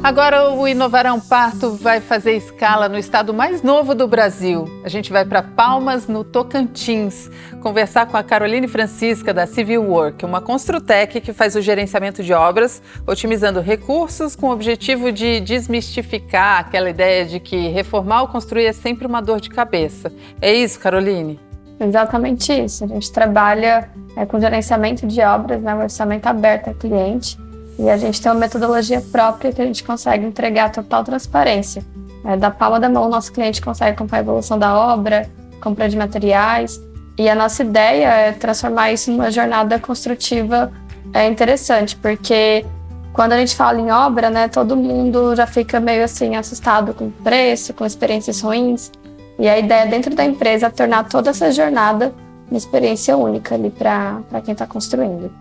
Agora o Inovarão Parto vai fazer escala no estado mais novo do Brasil. A gente vai para Palmas, no Tocantins, conversar com a Caroline Francisca, da Civil Work, uma construtec que faz o gerenciamento de obras, otimizando recursos com o objetivo de desmistificar aquela ideia de que reformar ou construir é sempre uma dor de cabeça. É isso, Caroline? Exatamente isso. A gente trabalha com gerenciamento de obras, um orçamento aberto ao cliente. E a gente tem uma metodologia própria que a gente consegue entregar total transparência. Da palma da mão, o nosso cliente consegue acompanhar a evolução da obra, compra de materiais. E a nossa ideia é transformar isso numa jornada construtiva interessante, porque quando a gente fala em obra, todo mundo já fica meio assim assustado com o preço, com experiências ruins. E a ideia dentro da empresa é tornar toda essa jornada uma experiência única ali para quem está construindo.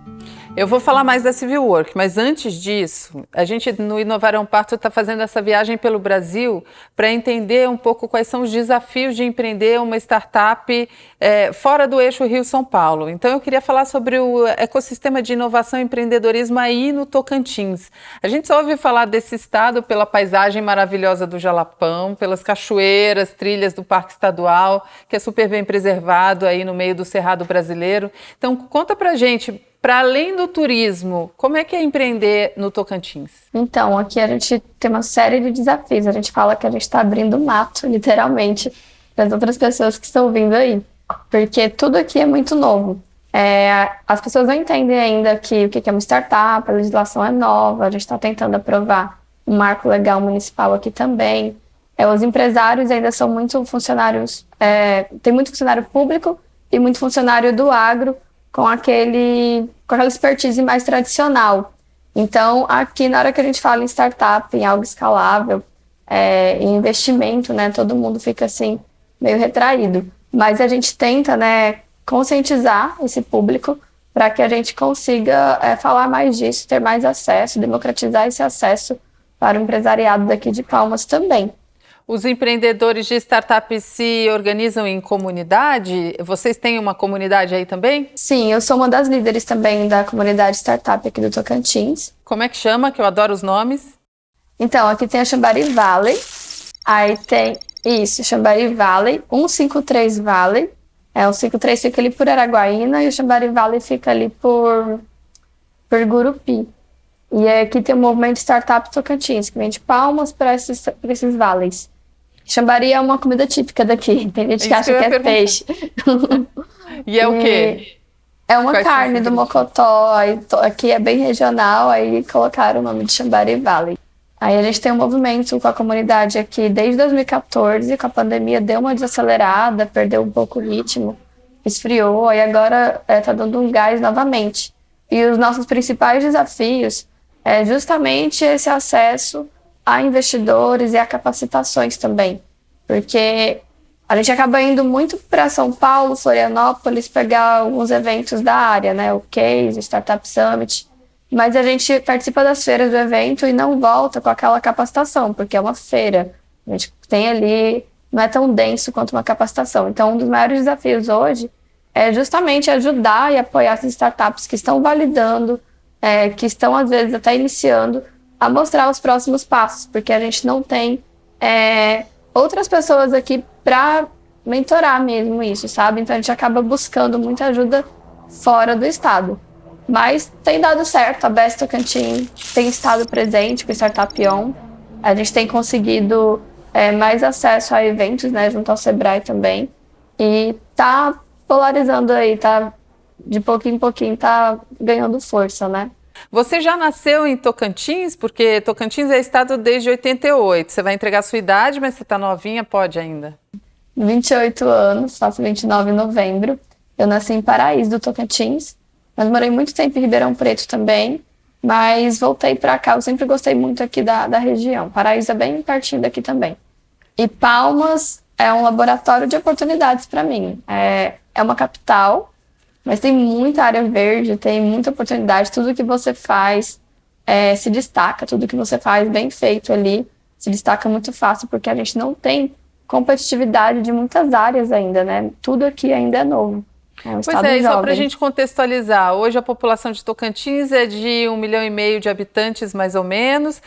Eu vou falar mais da Civil Work, mas antes disso, a gente no Inovarão Parto está fazendo essa viagem pelo Brasil para entender um pouco quais são os desafios de empreender uma startup fora do eixo Rio-São Paulo. Então eu queria falar sobre o ecossistema de inovação e empreendedorismo aí no Tocantins. A gente só ouve falar desse estado pela paisagem maravilhosa do Jalapão, pelas cachoeiras, trilhas do Parque Estadual, que é super bem preservado aí no meio do Cerrado brasileiro. Então conta pra gente, para além do turismo, como é que é empreender no Tocantins? Então, aqui a gente tem uma série de desafios. A gente fala que a gente está abrindo mato, literalmente, para as outras pessoas que estão vindo aí. Porque tudo aqui é muito novo. As pessoas não entendem ainda que o que é uma startup, a legislação é nova, a gente está tentando aprovar um marco legal municipal aqui também. Os empresários ainda são muito funcionários, tem muito funcionário público e muito funcionário do agro, com aquela expertise mais tradicional. Então, aqui, na hora que a gente fala em startup, em algo escalável, em investimento, todo mundo fica assim, meio retraído. Mas a gente tenta, conscientizar esse público para que a gente consiga falar mais disso, ter mais acesso, democratizar esse acesso para o empresariado daqui de Palmas também. Os empreendedores de startups se organizam em comunidade? Vocês têm uma comunidade aí também? Sim, eu sou uma das líderes também da comunidade startup aqui do Tocantins. Como é que chama? Que eu adoro os nomes. Então, aqui tem a Xambari Valley, aí tem Xambari Valley, 153 Valley. O 153 fica ali por Araguaína e o Xambari Valley fica ali por Gurupi. E aqui tem o movimento Startup Tocantins, que vem de Palmas para esses valleys. Xambari é uma comida típica daqui, tem gente que acha que é peixe. E é o quê? É uma carne do mocotó, aqui é bem regional, aí colocaram o nome de Xambari Valley. Aí a gente tem um movimento com a comunidade aqui desde 2014, com a pandemia deu uma desacelerada, perdeu um pouco o ritmo, esfriou, e agora tá dando um gás novamente. E os nossos principais desafios é justamente esse acesso a investidores e a capacitações também. Porque a gente acaba indo muito para São Paulo, Florianópolis, pegar alguns eventos da área, o Case, o Startup Summit, mas a gente participa das feiras do evento e não volta com aquela capacitação, porque é uma feira. A gente tem ali, não é tão denso quanto uma capacitação. Então, um dos maiores desafios hoje é justamente ajudar e apoiar essas startups que estão validando, que estão, às vezes, até iniciando, a mostrar os próximos passos, porque a gente não tem outras pessoas aqui para mentorar mesmo isso, sabe? Então, a gente acaba buscando muita ajuda fora do estado. Mas tem dado certo, a Best Tocantins tem estado presente com o Startup On. A gente tem conseguido mais acesso a eventos, junto ao Sebrae também. E tá polarizando aí, tá de pouquinho em pouquinho, tá ganhando força, Você já nasceu em Tocantins? Porque Tocantins é estado desde 88. Você vai entregar a sua idade, mas você tá novinha, pode ainda? 28 anos, faço 29 em novembro. Eu nasci em Paraíso do Tocantins, mas morei muito tempo em Ribeirão Preto também, mas voltei pra cá. Eu sempre gostei muito aqui da região. Paraíso é bem pertinho daqui também. E Palmas é um laboratório de oportunidades para mim. É uma capital, mas tem muita área verde, tem muita oportunidade. Tudo que você faz se destaca, tudo que você faz bem feito ali se destaca muito fácil, porque a gente não tem competitividade de muitas áreas ainda, Tudo aqui ainda é novo. Pois e só para a gente contextualizar, hoje a população de Tocantins é de 1,5 milhão de habitantes, mais ou menos.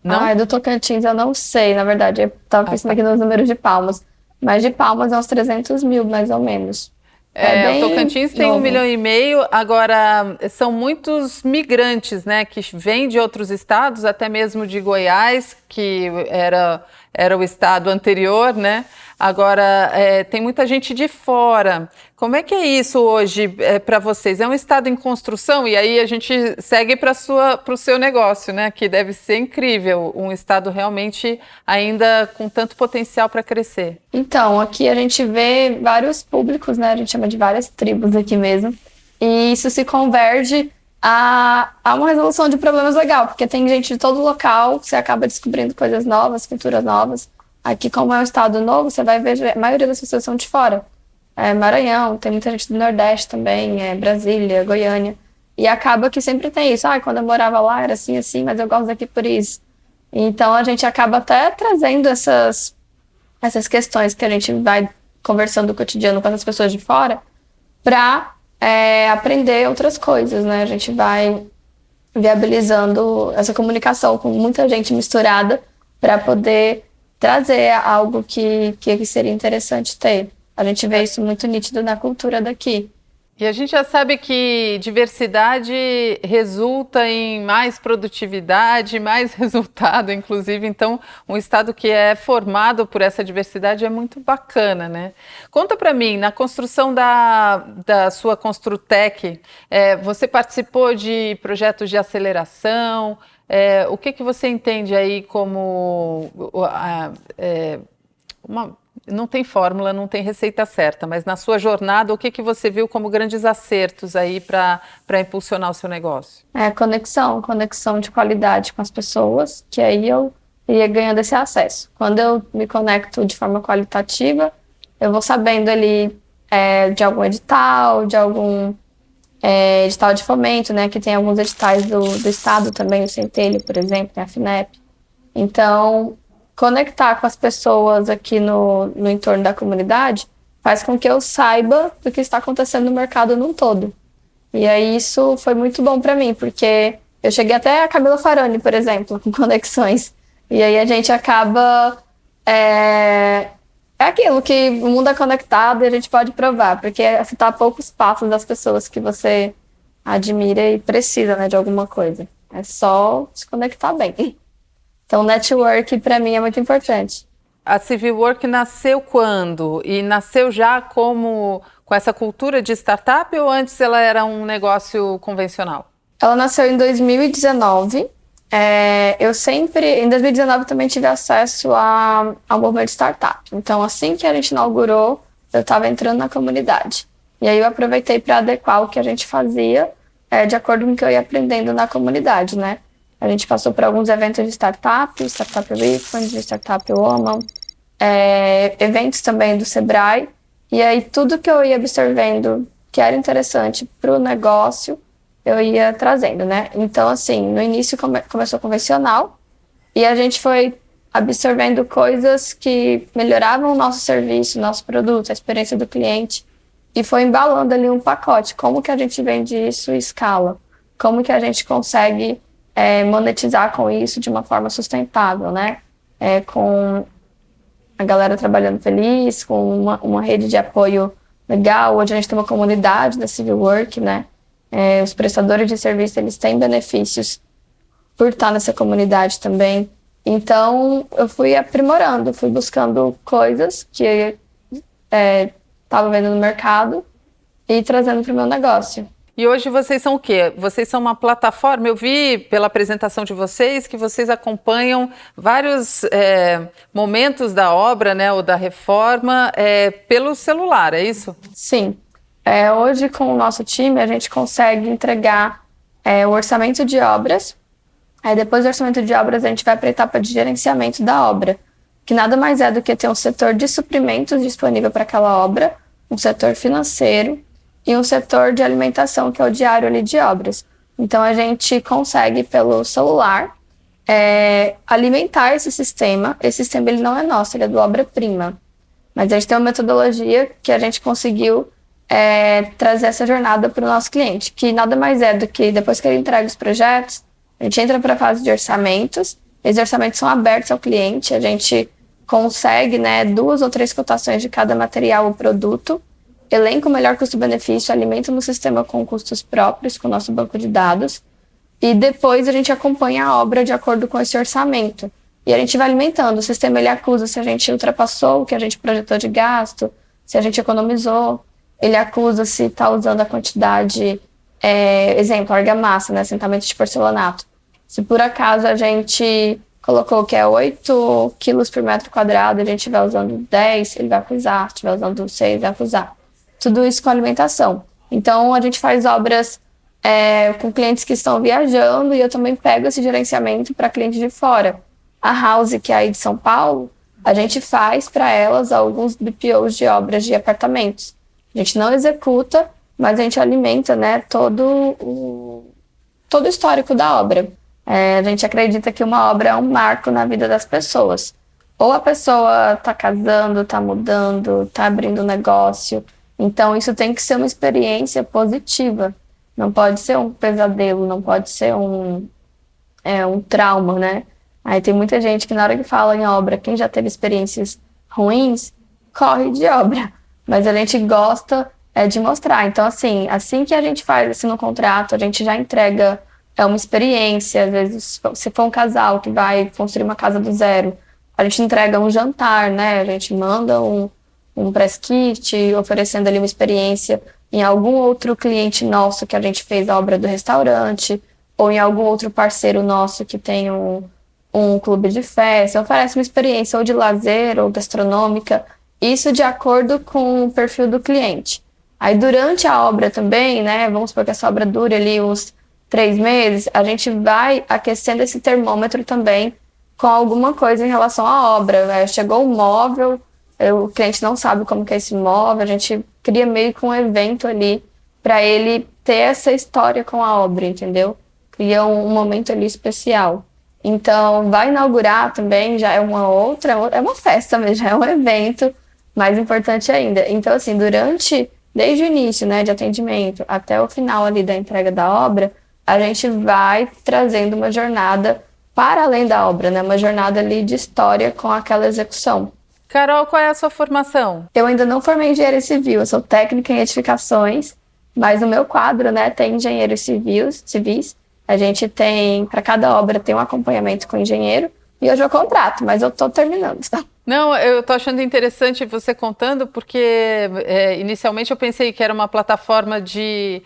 Não? Ai, do Tocantins eu não sei, na verdade. Eu tava pensando aqui nos números de Palmas. Mas de Palmas é uns 300 mil, mais ou menos. O Tocantins tem 1,5 milhão, agora são muitos migrantes, né, que vêm de outros estados, até mesmo de Goiás, que era o estado anterior, né? Agora tem muita gente de fora. Como é que é isso hoje para vocês? É um estado em construção e aí a gente segue para o seu negócio, né? Que deve ser incrível, um estado realmente ainda com tanto potencial para crescer. Então, aqui a gente vê vários públicos, né? A gente chama de várias tribos aqui mesmo. E isso se converge a uma resolução de problemas legal, porque tem gente de todo local, você acaba descobrindo coisas novas, culturas novas. Aqui, como é um estado novo, você vai ver a maioria das pessoas são de fora. Maranhão, tem muita gente do Nordeste também, Brasília, Goiânia. E acaba que sempre tem isso. Quando eu morava lá era assim, assim, mas eu gosto daqui por isso. Então, a gente acaba até trazendo essas questões que a gente vai conversando no cotidiano com as pessoas de fora para aprender outras coisas, né? A gente vai viabilizando essa comunicação com muita gente misturada para poder trazer algo que seria interessante ter. A gente vê isso muito nítido na cultura daqui. E a gente já sabe que diversidade resulta em mais produtividade, mais resultado, inclusive. Então, um estado que é formado por essa diversidade é muito bacana, né? Conta para mim, na construção da sua Construtec, você participou de projetos de aceleração? O que você entende aí como não tem fórmula, não tem receita certa, mas na sua jornada, o que você viu como grandes acertos aí para impulsionar o seu negócio? Conexão de qualidade com as pessoas, que aí eu ia ganhando esse acesso. Quando eu me conecto de forma qualitativa, eu vou sabendo ali de algum edital, de algum edital de fomento, né, que tem alguns editais do estado também, o Centelho, por exemplo, tem a FINEP. Então, conectar com as pessoas aqui no entorno da comunidade faz com que eu saiba do que está acontecendo no mercado num todo. E aí isso foi muito bom para mim, porque eu cheguei até a Camila Farani, por exemplo, com conexões. E aí a gente acaba... É aquilo que o mundo é conectado e a gente pode provar, porque você está a poucos passos das pessoas que você admira e precisa, né, de alguma coisa. É só se conectar bem. Então, network, para mim, é muito importante. A Civil Work nasceu quando? E nasceu já com essa cultura de startup ou antes ela era um negócio convencional? Ela nasceu em 2019. Em 2019, também tive acesso ao movimento startup. Então, assim que a gente inaugurou, eu estava entrando na comunidade. E aí eu aproveitei para adequar o que a gente fazia de acordo com o que eu ia aprendendo na comunidade, né? A gente passou por alguns eventos de Startup Refund, Startup Woman, eventos também do Sebrae. E aí tudo que eu ia absorvendo que era interessante para o negócio, eu ia trazendo, né? Então, assim, no início começou convencional e a gente foi absorvendo coisas que melhoravam o nosso serviço, o nosso produto, a experiência do cliente e foi embalando ali um pacote. Como que a gente vende isso em escala? Como que a gente consegue monetizar com isso de uma forma sustentável, né? Com a galera trabalhando feliz, com uma rede de apoio legal. Hoje a gente tem uma comunidade da Civil Work, né? Os prestadores de serviço, eles têm benefícios por estar nessa comunidade também. Então, eu fui aprimorando, fui buscando coisas que estava vendo no mercado e trazendo para o meu negócio. E hoje vocês são o quê? Vocês são uma plataforma, eu vi pela apresentação de vocês que vocês acompanham vários momentos da obra, né, ou da reforma pelo celular, é isso? Sim. Hoje, com o nosso time, a gente consegue entregar o orçamento de obras. Aí, depois do orçamento de obras, a gente vai para a etapa de gerenciamento da obra, que nada mais é do que ter um setor de suprimentos disponível para aquela obra, um setor financeiro, e um setor de alimentação, que é o diário ali de obras. Então, a gente consegue, pelo celular, alimentar esse sistema. Esse sistema ele não é nosso, ele é do Obra-Prima. Mas a gente tem uma metodologia que a gente conseguiu trazer essa jornada para o nosso cliente, que nada mais é do que, depois que ele entrega os projetos, a gente entra para a fase de orçamentos, Esses orçamentos são abertos ao cliente, a gente consegue, né, 2 ou 3 cotações de cada material ou produto, elenca o melhor custo-benefício, alimenta no sistema com custos próprios, com o nosso banco de dados, e depois a gente acompanha a obra de acordo com esse orçamento. E a gente vai alimentando. O sistema ele acusa se a gente ultrapassou o que a gente projetou de gasto, se a gente economizou. Ele acusa se está usando a quantidade, exemplo, argamassa, né, assentamento de porcelanato. Se por acaso a gente colocou que é 8 quilos por metro quadrado, a gente estiver usando 10, ele vai acusar. Se estiver usando 6, vai acusar. Tudo isso com alimentação. Então, a gente faz obras com clientes que estão viajando e eu também pego esse gerenciamento para clientes de fora. A House, que é aí de São Paulo, a gente faz para elas alguns BPOs de obras de apartamentos. A gente não executa, mas a gente alimenta, né, todo o histórico da obra. A gente acredita que uma obra é um marco na vida das pessoas. Ou a pessoa está casando, está mudando, está abrindo um negócio. Então, isso tem que ser uma experiência positiva. Não pode ser um pesadelo, não pode ser um trauma, né? Aí tem muita gente que na hora que fala em obra, quem já teve experiências ruins, corre de obra. Mas a gente gosta de mostrar. Então, assim que a gente faz assim no contrato, a gente já entrega uma experiência. Às vezes, se for um casal que vai construir uma casa do zero, a gente entrega um jantar, né? A gente manda um press kit, oferecendo ali uma experiência em algum outro cliente nosso que a gente fez a obra do restaurante, ou em algum outro parceiro nosso que tem um clube de festa, oferece uma experiência ou de lazer ou gastronômica, isso de acordo com o perfil do cliente. Aí durante a obra também, né, vamos supor que essa obra dure ali uns 3 meses, a gente vai aquecendo esse termômetro também com alguma coisa em relação à obra. Chegou um móvel, o cliente não sabe como que é esse móvel, a gente cria meio que um evento ali para ele ter essa história com a obra, entendeu? Cria um momento ali especial. Então, vai inaugurar também, já é é uma festa mesmo, já é um evento, mais importante ainda. Então, assim, desde o início, né, de atendimento até o final ali da entrega da obra, a gente vai trazendo uma jornada para além da obra, né, uma jornada ali de história com aquela execução. Carol, qual é a sua formação? Eu ainda não formei engenharia civil, eu sou técnica em edificações, mas no meu quadro, né, tem engenheiros civis. A gente tem, para cada obra, tem um acompanhamento com o engenheiro, e hoje eu contrato, mas eu estou terminando, tá? Não, eu estou achando interessante você contando, porque inicialmente eu pensei que era uma plataforma de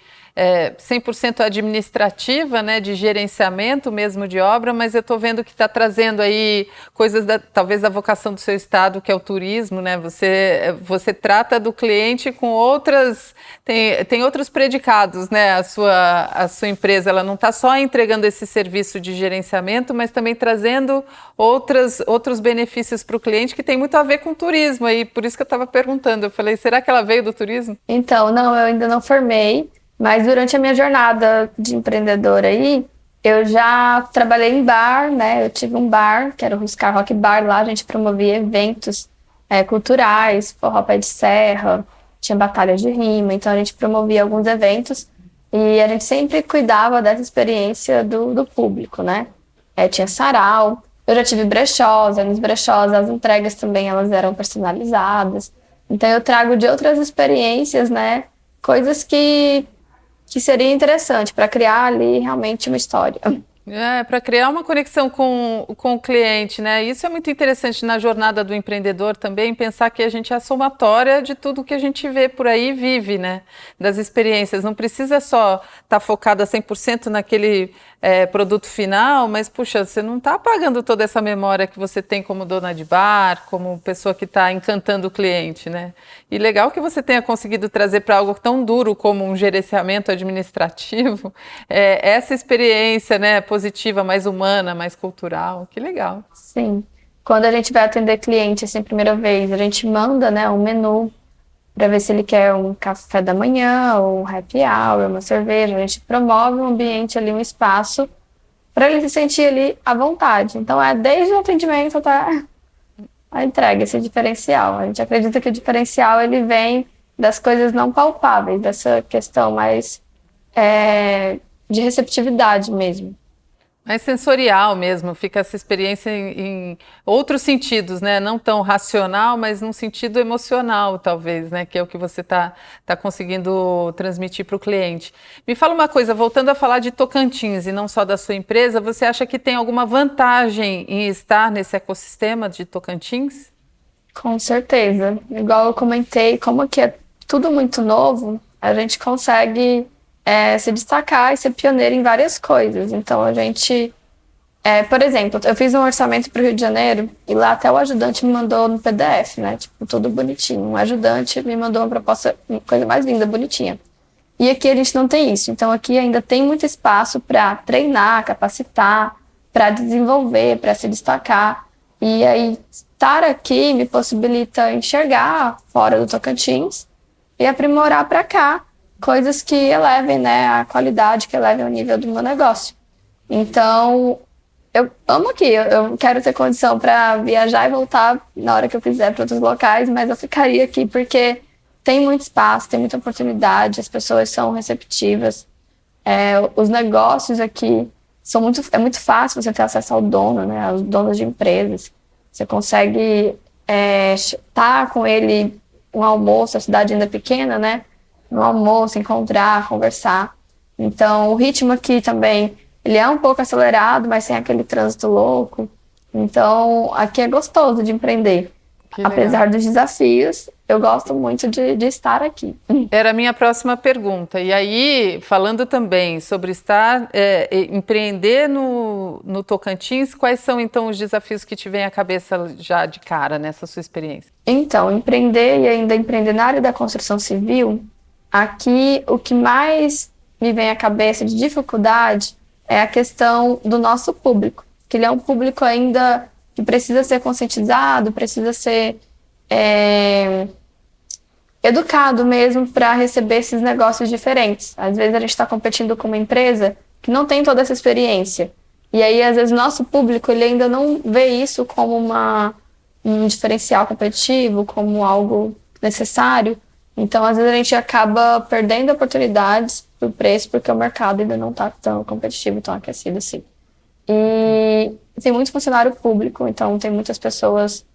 100% administrativa, né, de gerenciamento mesmo de obra, mas eu estou vendo que está trazendo aí coisas talvez da vocação do seu estado, que é o turismo, né? Você trata do cliente com outras, tem outros predicados, né? A sua empresa, ela não está só entregando esse serviço de gerenciamento, mas também trazendo outros benefícios para o cliente que tem muito a ver com turismo aí, por isso que eu estava perguntando, eu falei, será que ela veio do turismo? Então, não, eu ainda não formei. Mas durante a minha jornada de empreendedora aí, eu já trabalhei em bar, né? Eu tive um bar, que era o Ruscar Rock Bar. Lá a gente promovia eventos culturais, forró pé de serra, tinha batalhas de rima. Então a gente promovia alguns eventos e a gente sempre cuidava dessa experiência do público, né? Tinha sarau, eu já tive brechós, nos brechós as entregas também elas eram personalizadas. Então eu trago de outras experiências, né? Coisas que seria interessante para criar ali realmente uma história. Para criar uma conexão com o cliente, né? Isso é muito interessante na jornada do empreendedor também, pensar que a gente é a somatória de tudo que a gente vê por aí e vive, né? Das experiências. Não precisa só estar focado a 100% naquele produto final, mas, puxa, você não está apagando toda essa memória que você tem como dona de bar, como pessoa que está encantando o cliente, né? E legal que você tenha conseguido trazer para algo tão duro como um gerenciamento administrativo, essa experiência, né, positiva, mais humana, mais cultural. Que legal. Sim. Quando a gente vai atender cliente, assim, primeira vez, a gente manda, né, um menu para ver se ele quer um café da manhã, ou um happy hour, uma cerveja. A gente promove um ambiente ali, um espaço, para ele se sentir ali à vontade. Então, desde o atendimento até a entrega, esse diferencial. A gente acredita que o diferencial ele vem das coisas não palpáveis, dessa questão mais de receptividade mesmo. Mais sensorial mesmo, fica essa experiência em outros sentidos, né? Não tão racional, mas num sentido emocional, talvez, né? Que é o que você tá conseguindo transmitir para o cliente. Me fala uma coisa, voltando a falar de Tocantins e não só da sua empresa, você acha que tem alguma vantagem em estar nesse ecossistema de Tocantins? Com certeza. Igual eu comentei, como aqui é tudo muito novo, a gente consegue se destacar e ser pioneiro em várias coisas. Então, a gente... por exemplo, eu fiz um orçamento para o Rio de Janeiro e lá até o ajudante me mandou no PDF, né? Tipo, tudo bonitinho. Um ajudante me mandou uma proposta, uma coisa mais linda, bonitinha. E aqui a gente não tem isso. Então, aqui ainda tem muito espaço para treinar, capacitar, para desenvolver, para se destacar. E aí, estar aqui me possibilita enxergar fora do Tocantins e aprimorar para cá coisas que elevem, né, a qualidade, que elevem o nível do meu negócio. Então, eu amo aqui, eu quero ter condição para viajar e voltar na hora que eu quiser para outros locais, mas eu ficaria aqui porque tem muito espaço, tem muita oportunidade, as pessoas são receptivas. Os negócios aqui é muito fácil você ter acesso ao dono, né, aos donos de empresas. Você consegue estar com ele um almoço, a cidade ainda é pequena, né? No almoço, encontrar, conversar. Então, o ritmo aqui também, ele é um pouco acelerado, mas sem aquele trânsito louco. Então, aqui é gostoso de empreender. Apesar dos desafios, eu gosto muito de estar aqui. Era a minha próxima pergunta. E aí, falando também sobre empreender no Tocantins, quais são então os desafios que te vêm à cabeça já de cara nessa sua experiência? Então, empreender e ainda empreender na área da construção civil, aqui o que mais me vem à cabeça de dificuldade é a questão do nosso público, que ele é um público ainda que precisa ser conscientizado, precisa ser educado mesmo para receber esses negócios diferentes. Às vezes a gente está competindo com uma empresa que não tem toda essa experiência. E aí, às vezes, o nosso público ele ainda não vê isso como um diferencial competitivo, como algo necessário. Então, às vezes, a gente acaba perdendo oportunidades por preço, porque o mercado ainda não está tão competitivo, tão aquecido assim. E tem muito funcionário público, então tem muitas pessoas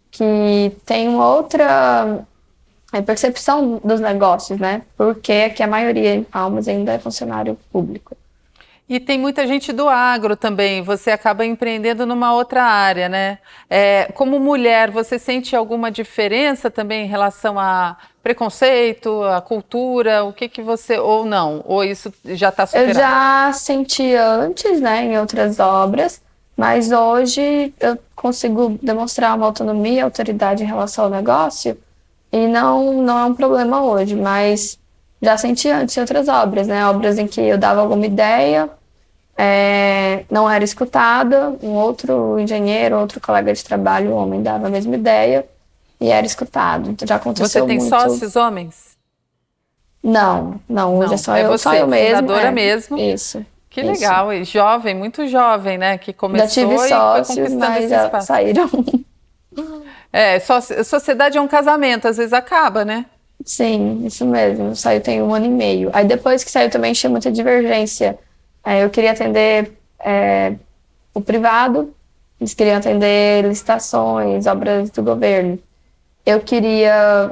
que têm uma outra percepção dos negócios, né? Porque aqui a maioria em Palmas ainda é funcionário público. E tem muita gente do agro também, você acaba empreendendo numa outra área, né? Como mulher, você sente alguma diferença também em relação a preconceito, a cultura, o que você... Ou não? Ou isso já está superado? Eu já senti antes, né, em outras obras, mas hoje eu consigo demonstrar uma autonomia, autoridade em relação ao negócio e não é um problema hoje, mas já senti antes em outras obras, né? Obras em que eu dava alguma ideia, não era escutada, um outro engenheiro, outro colega de trabalho, homem, dava a mesma ideia e era escutado. Então já aconteceu muito. Você tem sócios homens? Não, hoje é só eu, você, só eu mesmo. Fundadora mesmo. Isso. Que legal, e jovem, muito jovem, né, que começou já tive e sócios, foi conquistando mas esse espaço. Saíram. Sociedade é um casamento, às vezes acaba, né? Sim, isso mesmo, saiu tem 1 ano e meio. Aí depois que saiu também tinha muita divergência. Eu queria atender o privado, eles queriam atender licitações, obras do governo. Eu queria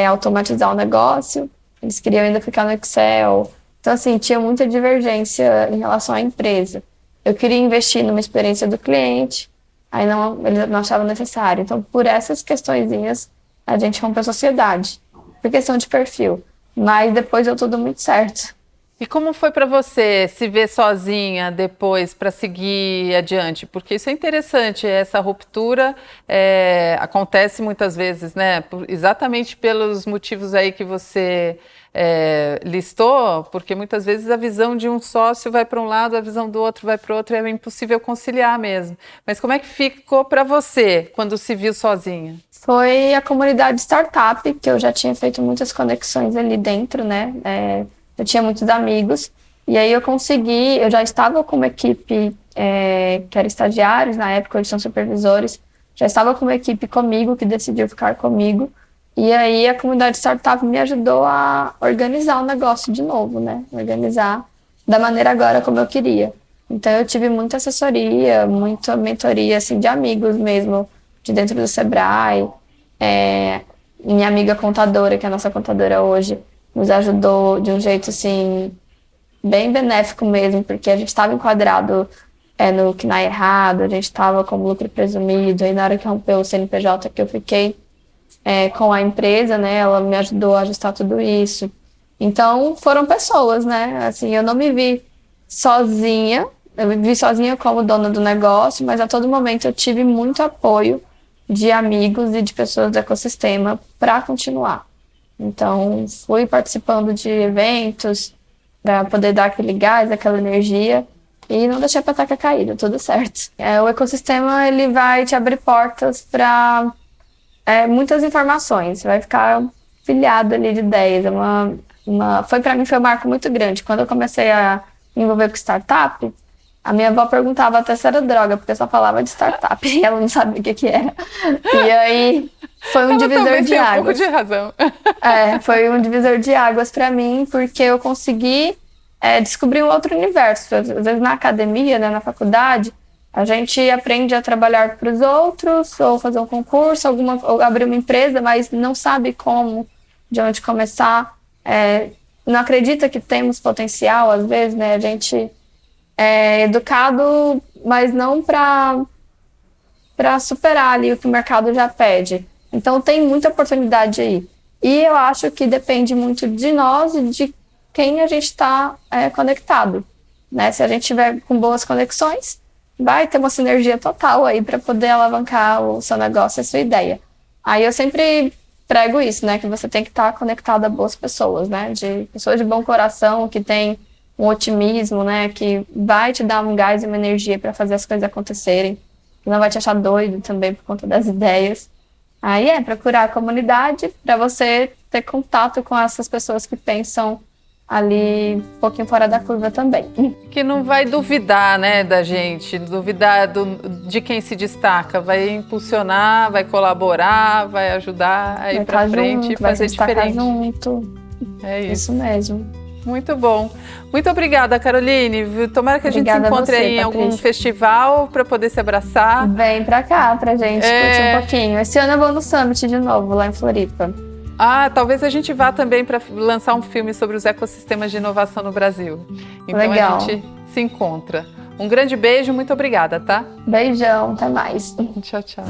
automatizar o negócio, eles queriam ainda ficar no Excel. Então, assim, tinha muita divergência em relação à empresa. Eu queria investir numa experiência do cliente, aí eles não achavam necessário. Então, por essas questõezinhas, a gente rompeu a sociedade, por questão de perfil. Mas depois deu tudo muito certo. E como foi para você se ver sozinha depois para seguir adiante? Porque isso é interessante, essa ruptura acontece muitas vezes, né? Exatamente pelos motivos aí que você listou, porque muitas vezes a visão de um sócio vai para um lado, a visão do outro vai para o outro, e é impossível conciliar mesmo. Mas como é que ficou para você quando se viu sozinha? Foi a comunidade startup, que eu já tinha feito muitas conexões ali dentro, né? Eu tinha muitos amigos, e aí eu já estava com uma equipe que era estagiários, na época eles são supervisores, já estava com uma equipe comigo, que decidiu ficar comigo, e aí a comunidade startup me ajudou a organizar o negócio de novo, né? Organizar da maneira agora como eu queria. Então eu tive muita assessoria, muita mentoria, assim, de amigos mesmo, de dentro do Sebrae. Minha amiga contadora, que é a nossa contadora hoje, nos ajudou de um jeito, assim, bem benéfico mesmo, porque a gente estava enquadrado no CNAE errado, a gente estava como lucro presumido, e na hora que rompeu o CNPJ que eu fiquei com a empresa, né, ela me ajudou a ajustar tudo isso. Então, foram pessoas, né, assim, eu não me vi sozinha, eu me vi sozinha como dona do negócio, mas a todo momento eu tive muito apoio de amigos e de pessoas do ecossistema para continuar. Então, fui participando de eventos para poder dar aquele gás, aquela energia, e não deixei a petaca cair, deu tudo certo. O ecossistema ele vai te abrir portas para muitas informações, você vai ficar pilhado ali de ideias. Para mim foi um marco muito grande. Quando eu comecei a me envolver com startup, a minha avó perguntava até se era droga, porque eu só falava de startup e ela não sabia o que era. E aí foi um divisor de águas. Um pouco de razão. Foi um divisor de águas para mim, porque eu consegui descobrir um outro universo. Às vezes na academia, né, na faculdade, a gente aprende a trabalhar para os outros, ou fazer um concurso, ou abrir uma empresa, mas não sabe como, de onde começar. Não acredita que temos potencial, às vezes, né? A gente é educado, mas não para superar ali o que o mercado já pede. Então, tem muita oportunidade aí. E eu acho que depende muito de nós e de quem a gente está conectado, né? Se a gente tiver com boas conexões, vai ter uma sinergia total aí para poder alavancar o seu negócio, a sua ideia. Aí eu sempre prego isso, né? Que você tem que estar conectado a boas pessoas, né? De pessoas de bom coração, que tem um otimismo, né? Que vai te dar um gás e uma energia para fazer as coisas acontecerem. Que não vai te achar doido também por conta das ideias. Aí procurar a comunidade para você ter contato com essas pessoas que pensam ali um pouquinho fora da curva também. Que não vai duvidar, né, da gente, duvidar de quem se destaca, vai impulsionar, vai colaborar, vai ajudar a ir para frente e fazer diferente. Junto. É isso mesmo. Muito bom. Muito obrigada, Caroline. Tomara que a gente se encontre aí em algum festival para poder se abraçar. Vem pra cá pra gente curtir um pouquinho. Esse ano eu vou no Summit de novo, lá em Floripa. Talvez a gente vá também para lançar um filme sobre os ecossistemas de inovação no Brasil. Então Legal. A gente se encontra. Um grande beijo, muito obrigada, tá? Beijão, até mais. Tchau, tchau.